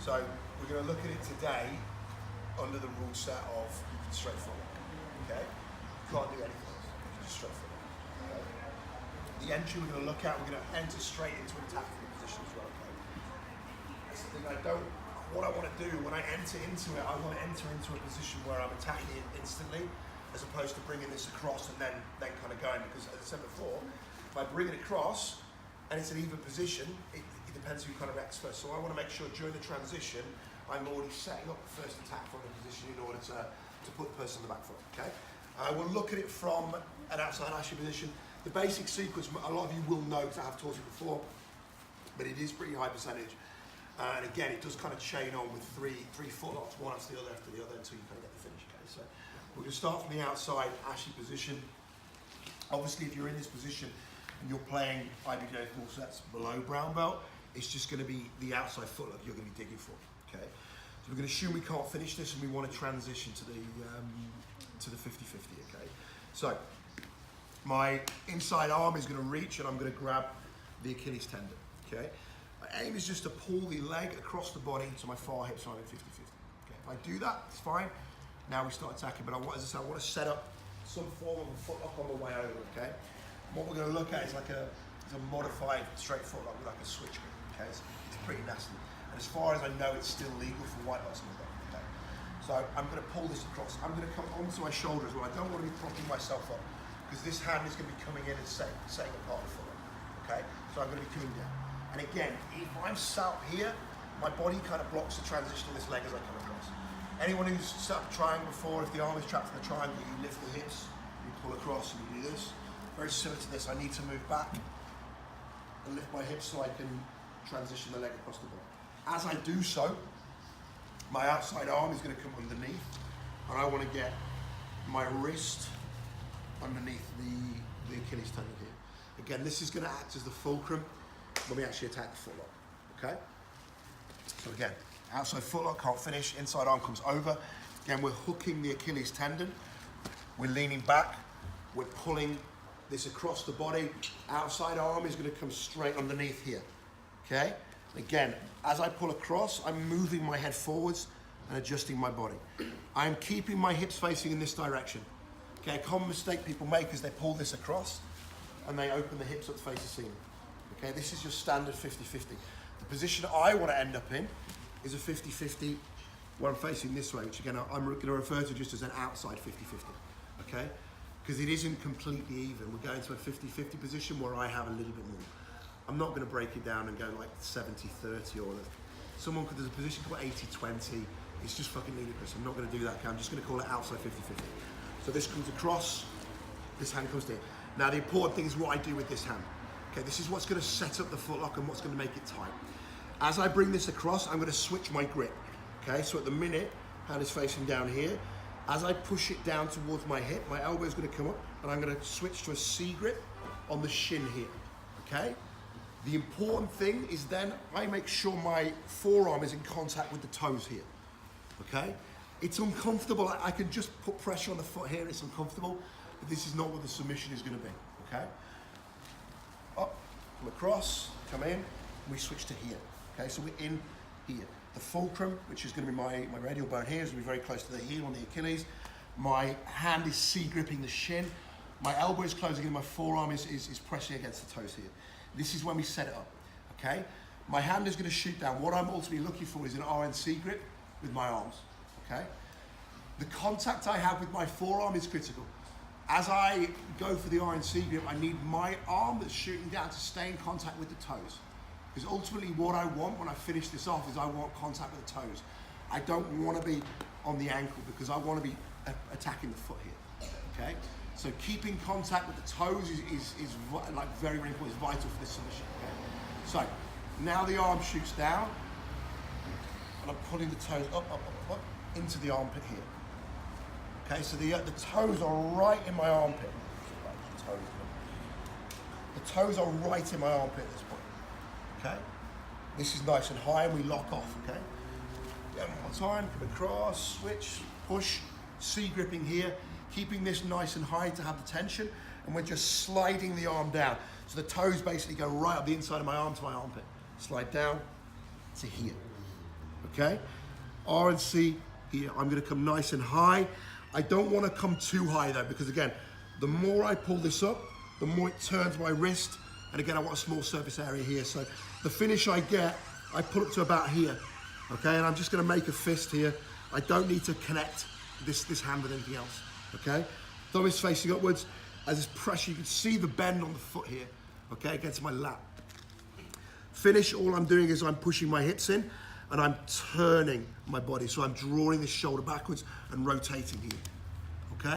So we're going to look at it today under the rule set of straight footlock. Okay? You can't do anything else. Just straight footlock. Okay? The entry we're going to look at, we're going to enter straight into an attacking position as well. Okay? That's the thing what I want to do when I enter into it, I want to enter into a position where I'm attacking it instantly, as opposed to bringing this across and then kind of going. Because as I said before, if I bring it across and it's an even position, it depends who kind of acts first. So I want to make sure during the transition, I'm already setting up the first attack from the position in order to put the person on the back foot. Okay? We'll look at it from an outside Ashley position. The basic sequence, a lot of you will know because I have taught it before, but it is pretty high percentage. And again, it does kind of chain on with three footlocks, one after the other until you kind of get the finish. Okay? So we're going to start from the outside Ashley position. Obviously, if you're in this position and you're playing IBJJ full sets below brown belt, it's just going to be the outside footlock you're going to be digging for. Okay? So we're going to assume we can't finish this and we want to transition to the 50-50. Okay? So my inside arm is going to reach and I'm going to grab the Achilles tendon. Okay? My aim is just to pull the leg across the body to my far hip side at 50-50. Okay? If I do that, it's fine. Now we start attacking, but as I said, I want to set up some form of a footlock on the way over. Okay? And what we're going to look at is like a modified straight footlock with like a switch grip. Okay? It's pretty nasty. And as far as I know, it's still legal for white belts. Okay? So I'm going to pull this across. I'm going to come onto my shoulder as well. I don't want to be propping myself up because this hand is going to be coming in and setting apart the footlock. Okay? So I'm going to be coming down. And again, if I'm sat here, my body kind of blocks the transition of this leg as I come across. Anyone who's sat up triangle before, if the arm is trapped in the triangle, you lift the hips, you pull across and you do this. Very similar to this, I need to move back and lift my hips so I can transition the leg across the body. As I do so, my outside arm is going to come underneath and I want to get my wrist underneath the Achilles tendon here. Again, this is going to act as the fulcrum when we actually attack the footlock. Okay? So again, outside footlock, can't finish, inside arm comes over. Again, we're hooking the Achilles tendon. We're leaning back. We're pulling this across the body. Outside arm is going to come straight underneath here. Okay? Again, as I pull across, I'm moving my head forwards and adjusting my body. I'm keeping my hips facing in this direction. Okay, a common mistake people make is they pull this across and they open the hips up to face the ceiling. Okay, this is your standard 50-50. The position I want to end up in is a 50-50 where I'm facing this way, which again, I'm going to refer to just as an outside 50-50, okay? Because it isn't completely even. We're going to a 50-50 position where I have a little bit more. I'm not going to break it down and go like 70-30 or there's a position called 80-20. It's just fucking ludicrous. I'm not going to do that. Okay? I'm just going to call it outside 50-50. So this comes across, this hand comes to here. Now the important thing is what I do with this hand. Okay, this is what's going to set up the footlock and what's going to make it tight. As I bring this across, I'm going to switch my grip. Okay, so at the minute, hand is facing down here. As I push it down towards my hip, my elbow is going to come up and I'm going to switch to a C grip on the shin here. Okay? The important thing is then I make sure my forearm is in contact with the toes here. Okay? It's uncomfortable. I can just put pressure on the foot here. It's uncomfortable, but this is not what the submission is going to be. Okay? Up, come across, come in, and we switch to here. Okay, so we're in here. The fulcrum, which is going to be my radial bone here, is going to be very close to the heel on the Achilles. My hand is C-gripping the shin. My elbow is closing in, my forearm is pressing against the toes here. This is when we set it up, okay? My hand is going to shoot down. What I'm ultimately looking for is an RNC grip with my arms, okay? The contact I have with my forearm is critical. As I go for the RNC grip, I need my arm that's shooting down to stay in contact with the toes. Because ultimately what I want when I finish this off is I want contact with the toes. I don't want to be on the ankle because I want to be attacking the foot here, okay? So keeping contact with the toes is like very, very important, it's vital for this submission, okay? So now the arm shoots down and I'm pulling the toes up into the armpit here. Okay, so the toes are right in my armpit. The toes are right in my armpit at this point. Okay, this is nice and high, and we lock off. Okay, yeah, one more time. Come across, switch, push, C gripping here, keeping this nice and high to have the tension, and we're just sliding the arm down. So the toes basically go right up the inside of my arm to my armpit. Slide down to here. okay? R and C here. I'm gonna come nice and high. I don't wanna come too high though, because again, the more I pull this up, the more it turns my wrist. And again, I want a small surface area here. So the finish I get, I pull up to about here, okay? And I'm just gonna make a fist here. I don't need to connect this hand with anything else, okay? Thumb is facing upwards. As this pressure, you can see the bend on the foot here, okay, against my lat. Finish, all I'm doing is I'm pushing my hips in and I'm turning my body. So I'm drawing this shoulder backwards and rotating here.